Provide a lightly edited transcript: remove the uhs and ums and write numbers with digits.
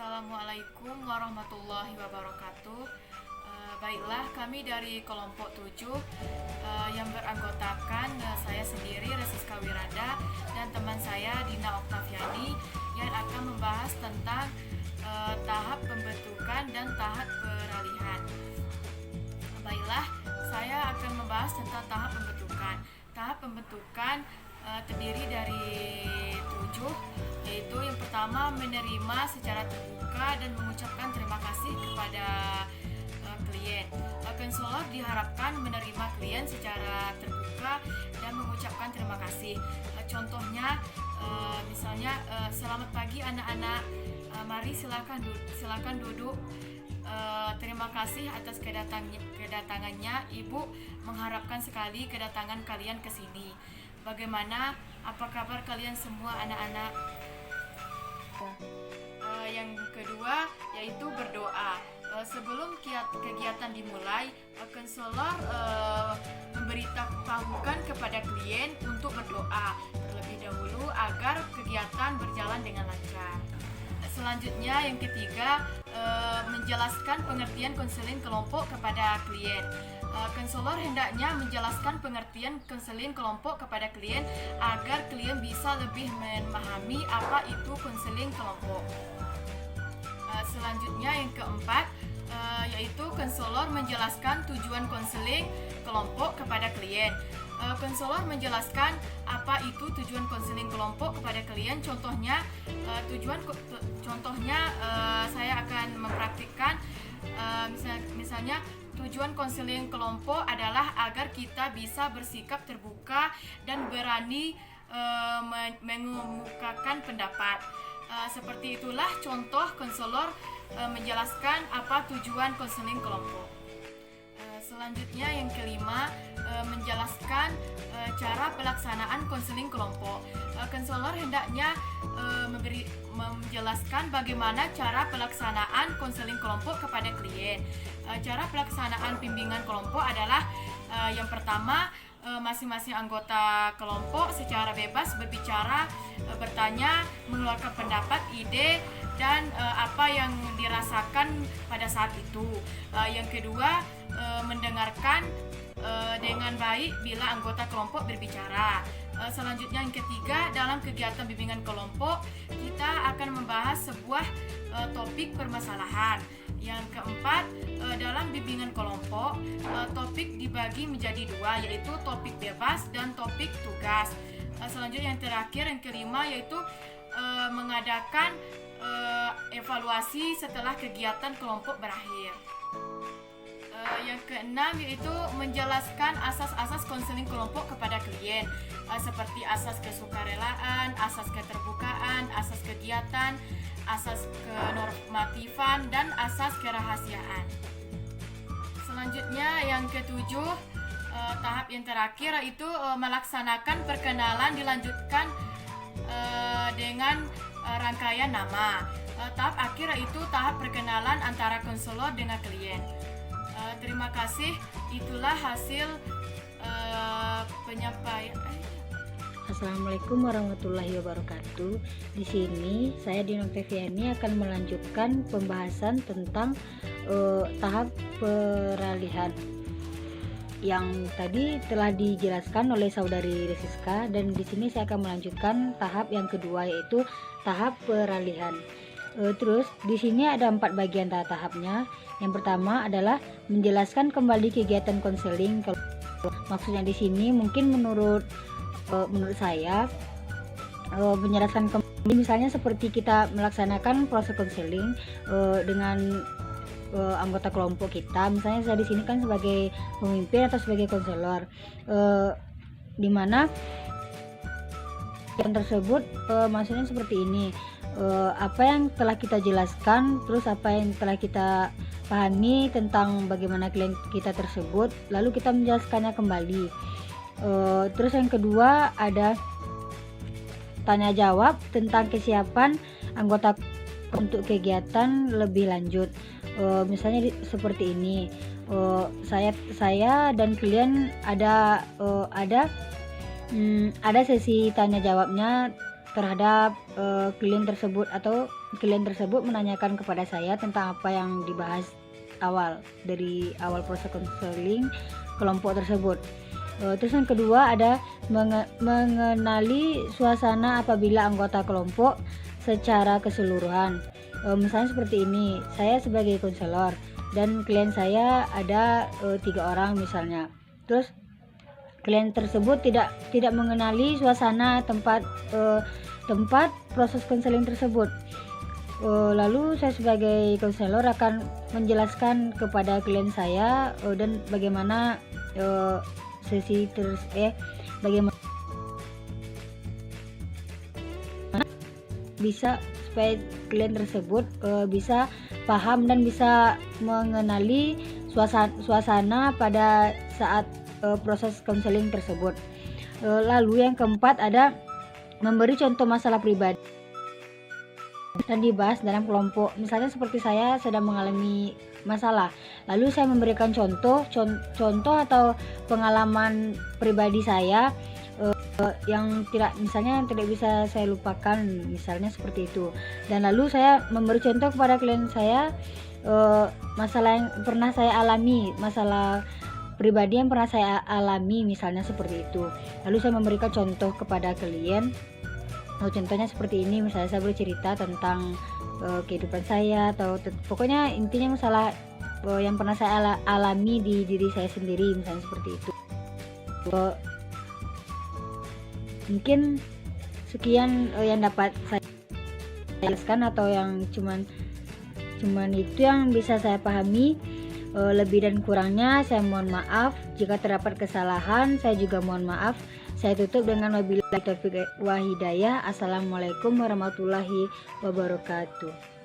Assalamualaikum warahmatullahi wabarakatuh. Baiklah, kami dari kelompok 7 yang beranggotakan saya sendiri Resiska Wiranda dan teman saya Dina Oktaviani yang akan membahas tentang tahap pembentukan dan tahap peralihan. Baiklah, saya akan membahas tentang tahap pembentukan. Tahap pembentukan terdiri dari 7, yaitu yang pertama menerima secara terbuka dan mengucapkan terima kasih kepada klien. Konselor diharapkan menerima klien secara terbuka dan mengucapkan terima kasih. Contohnya, misalnya selamat pagi anak-anak, mari silakan duduk. Terima kasih atas kedatangannya. Ibu mengharapkan sekali kedatangan kalian ke sini. Bagaimana? Apa kabar kalian semua anak-anak? Yang kedua yaitu berdoa. Sebelum kegiatan dimulai, konselor memberitahukan kepada klien untuk berdoa terlebih dahulu agar kegiatan berjalan dengan lancar. Selanjutnya yang ketiga, menjelaskan pengertian konseling kelompok kepada klien. Konselor hendaknya menjelaskan pengertian konseling kelompok kepada klien agar klien bisa lebih memahami apa itu konseling kelompok. Selanjutnya yang keempat, yaitu konselor menjelaskan tujuan konseling kelompok kepada klien. Konselor menjelaskan apa itu tujuan konseling kelompok kepada klien. Contohnya, saya akan mempraktikkan. Misalnya tujuan konseling kelompok adalah agar kita bisa bersikap terbuka dan berani mengemukakan pendapat. Seperti itulah contoh konselor menjelaskan apa tujuan konseling kelompok. Selanjutnya yang kelima, menjelaskan cara pelaksanaan konseling kelompok. Konselor hendaknya menjelaskan bagaimana cara pelaksanaan konseling kelompok kepada klien. Cara pelaksanaan bimbingan kelompok adalah yang pertama, masing-masing anggota kelompok secara bebas berbicara, bertanya, mengeluarkan pendapat, ide, dan apa yang dirasakan pada saat itu. Yang kedua, mendengarkan dengan baik bila anggota kelompok berbicara. Selanjutnya yang ketiga, dalam kegiatan bimbingan kelompok kita akan membahas sebuah topik permasalahan. Yang keempat, dalam bimbingan kelompok topik dibagi menjadi dua, yaitu topik bebas dan topik tugas. Selanjutnya yang terakhir, yang kelima, yaitu mengadakan evaluasi setelah kegiatan kelompok berakhir. Yang keenam yaitu menjelaskan asas-asas konseling kelompok kepada klien, seperti asas kesukarelaan, asas keterbukaan, asas kegiatan, asas kenormatifan, dan asas kerahasiaan. Selanjutnya yang ketujuh, tahap yang terakhir yaitu melaksanakan perkenalan, dilanjutkan dengan rangkaian nama. Tahap akhir yaitu tahap perkenalan antara konselor dengan klien. Terima kasih. Itulah hasil penyampaian. Assalamualaikum warahmatullahi wabarakatuh. Di sini saya Dina Oktaviani akan melanjutkan pembahasan tentang tahap peralihan yang tadi telah dijelaskan oleh saudari Resiska, dan di sini saya akan melanjutkan tahap yang kedua yaitu tahap peralihan. Terus di sini ada 4 bagian tahapnya. Yang pertama adalah menjelaskan kembali kegiatan konseling. Maksudnya di sini mungkin menurut saya menjelaskan kembali, misalnya seperti kita melaksanakan proses konseling dengan anggota kelompok kita. Misalnya saya di sini kan sebagai pemimpin atau sebagai konselor, di mana yang tersebut maksudnya seperti ini. Apa yang telah kita jelaskan, terus apa yang telah kita pahami tentang bagaimana klien kita tersebut, lalu kita menjelaskannya kembali. Terus yang kedua ada tanya jawab tentang kesiapan anggota untuk kegiatan lebih lanjut. Misalnya seperti ini, saya dan klien ada sesi tanya jawabnya terhadap klien tersebut, atau klien tersebut menanyakan kepada saya tentang apa yang dibahas dari awal proses konseling kelompok tersebut. Terus yang kedua ada mengenali suasana apabila anggota kelompok secara keseluruhan. Misalnya seperti ini, saya sebagai konselor dan klien saya ada 3 orang misalnya. Terus klien tersebut tidak mengenali suasana tempat proses konseling tersebut. Lalu saya sebagai konselor akan menjelaskan kepada klien saya dan bagaimana bagaimana bisa supaya klien tersebut bisa paham dan bisa mengenali suasana pada saat proses konseling tersebut. Lalu yang keempat ada memberi contoh masalah pribadi dan dibahas dalam kelompok. Misalnya seperti saya sedang mengalami masalah, lalu saya memberikan contoh atau pengalaman pribadi saya yang tidak bisa saya lupakan, misalnya seperti itu. Dan lalu saya memberi contoh kepada klien saya masalah yang pernah saya alami, masalah pribadi yang pernah saya alami, misalnya seperti itu. Lalu saya memberikan contoh kepada klien. Contohnya seperti ini, misalnya saya bercerita tentang kehidupan saya, atau pokoknya intinya masalah yang pernah saya alami di diri saya sendiri, misalnya seperti itu. Mungkin sekian yang dapat saya jelaskan, atau yang cuman itu yang bisa saya pahami. Lebih dan kurangnya saya mohon maaf. Jika terdapat kesalahan, saya juga mohon maaf. Saya tutup dengan wabillahi taufiq wa hidayah. Assalamualaikum warahmatullahi wabarakatuh.